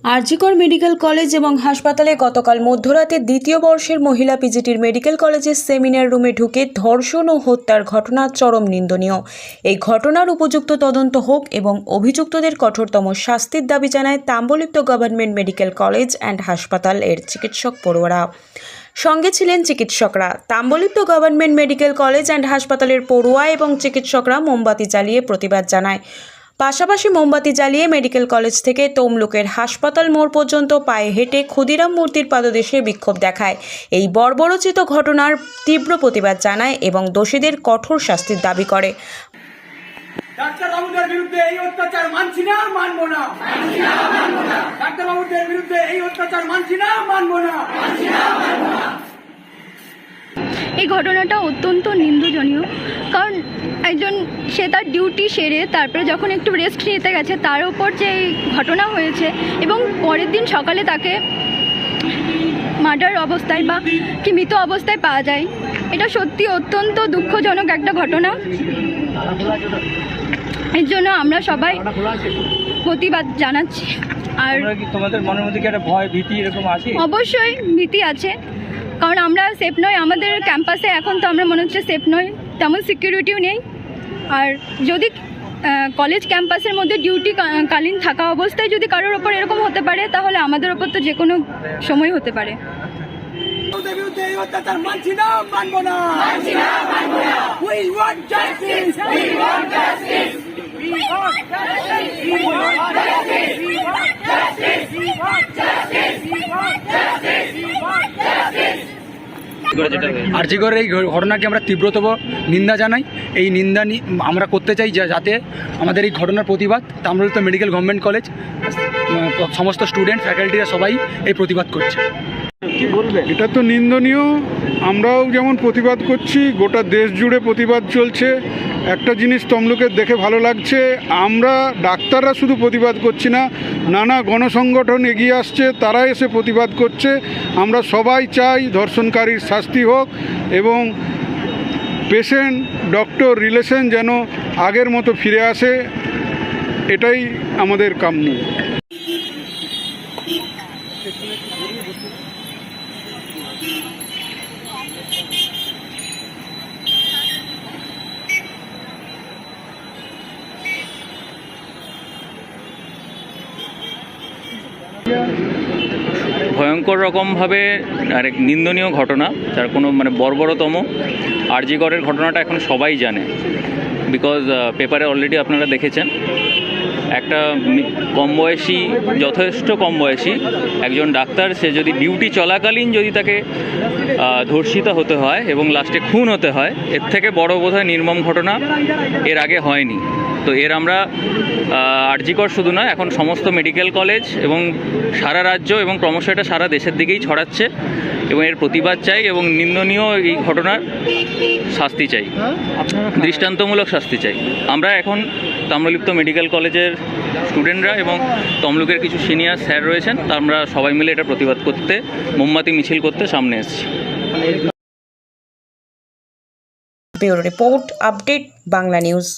RG Kar medical college এবং হাসপাতালে গতকাল মধ্যরাতে দ্বিতীয় বর্ষের মহিলা পিজিটির মেডিকেল কলেজের সেমিনার রুমে ঢুকে ধর্ষণ ও হত্যার ঘটনা চরম নিন্দনীয়। এই ঘটনার উপযুক্ত তদন্ত হোক এবং অভিযুক্তদের কঠোরতম শাস্তির দাবি জানায় তাম্বলিপ্ত গভর্নমেন্ট মেডিকেল কলেজ অ্যান্ড হাসপাতাল এর চিকিৎসক পড়ুয়ারা। সঙ্গে ছিলেন চিকিৎসকরা। তাম্বলিপ্ত গভর্নমেন্ট মেডিকেল কলেজ অ্যান্ড হাসপাতালের পড়ুয়া এবং চিকিৎসকরা মোমবাতি জ্বালিয়ে প্রতিবাদ জানায়। পাশাপাশি মোমবাতি জ্বালিয়ে মেডিকেল কলেজ থেকে তমলুকের হাসপাতাল মোড় পর্যন্ত পায়ে হেঁটে ক্ষুদিরাম মূর্তির পাদদেশে বিক্ষোভ দেখায়। এই বর্বরোচিত ঘটনার তীব্র প্রতিবাদ জানায় এবং দোষীদের কঠোর শাস্তির দাবি করে। ডাক্তারবাবুদের বিরুদ্ধে এই অত্যাচার মানছি না, মানবো না। ডাক্তারবাবুদের বিরুদ্ধে এই অত্যাচার মানছি না, মানবো না। এই ঘটনাটা অত্যন্ত নিন্দনীয়, কারণ একজন সে তার ডিউটি সেরে তারপরে যখন একটু রেস্ট নিতে গেছে তার উপর যে এই ঘটনা হয়েছে এবং পরের দিন সকালে তাকে মার্ডার অবস্থায় বা কি মৃত অবস্থায় পাওয়া যায়, এটা সত্যি অত্যন্ত দুঃখজনক একটা ঘটনা। এর জন্য আমরা সবাই প্রতিবাদ জানাচ্ছি। আর তোমাদের মনের মধ্যে কি একটা ভয় ভীতি এরকম আছে? অবশ্যই ভীতি আছে, কারণ আমরা সেফ নই। আমাদের ক্যাম্পাসে এখন তো আমরা মনে হচ্ছে সেফ নই, তেমন সিকিউরিটিও নেই। আর যদি কলেজ ক্যাম্পাসের মধ্যে ডিউটি কালীন থাকা অবস্থায় যদি কারোর ওপর এরকম হতে পারে, তাহলে আমাদের ওপর তো যে কোনো সময় হতে পারে। আরজিকরের এই ঘটনাকে আমরা তীব্রতম নিন্দা জানাই। এই নিন্দা আমরা করতে চাই যাতে আমাদের এই ঘটনার প্রতিবাদ তাম্রলিপ্ত মেডিকেল গভর্নমেন্ট কলেজ সমস্ত স্টুডেন্ট ফ্যাকাল্টিরা সবাই এই প্রতিবাদ করছে। কি বলবেন? এটা তো নিন্দনীয়। আমরাও যেমন প্রতিবাদ করছি, গোটা দেশ জুড়ে প্রতিবাদ চলছে। একটা জিনিস তমলুকের দেখে ভালো লাগছে, আমরা ডাক্তাররা শুধু প্রতিবাদ করছি না, নানা গণসংগঠন এগিয়ে আসছে, তারা এসে প্রতিবাদ করছে। আমরা সবাই চাই ধর্ষণকারীর শাস্তি হোক এবং পেশেন্ট ডক্টর রিলেশন যেন আগের মতো ফিরে আসে, এটাই আমাদের কাম্য। ভয়ঙ্কর রকমভাবে আরেক নিন্দনীয় ঘটনা, যার কোনো বর্বরতম। আরজিকরের ঘটনাটা এখন সবাই জানে, বিকজ পেপারে অলরেডি আপনারা দেখেছেন। একটা কম বয়সী, যথেষ্ট কম বয়সী একজন ডাক্তার, সে যদি ডিউটি চলাকালীন যদি তাকে ধর্ষিত হতে হয় এবং লাস্টে খুন হতে হয়, এর থেকে বড় বোধহয় নির্মম ঘটনা এর আগে হয়নি। তো এর আমরা আরজিকর শুধু নয়, এখন সমস্ত মেডিকেল কলেজ এবং সারা রাজ্য এবং ক্রমশ এটা সারা দেশের দিকেই ছড়াচ্ছে এবং এর প্রতিবাদ চাই এবং নিন্দনীয় এই ঘটনার শাস্তি চাই, দৃষ্টান্তমূলক শাস্তি চাই। আমরা এখন তাম্রলিপ্ত মেডিকেল কলেজের স্টুডেন্টরা এবং তমলুকের কিছু সিনিয়র স্যার রয়েছেন, তা আমরা সবাই মিলে এটা প্রতিবাদ করতে, মোমবাতি মিছিল করতে সামনে এসেছি। Bureau report, update Bangla news.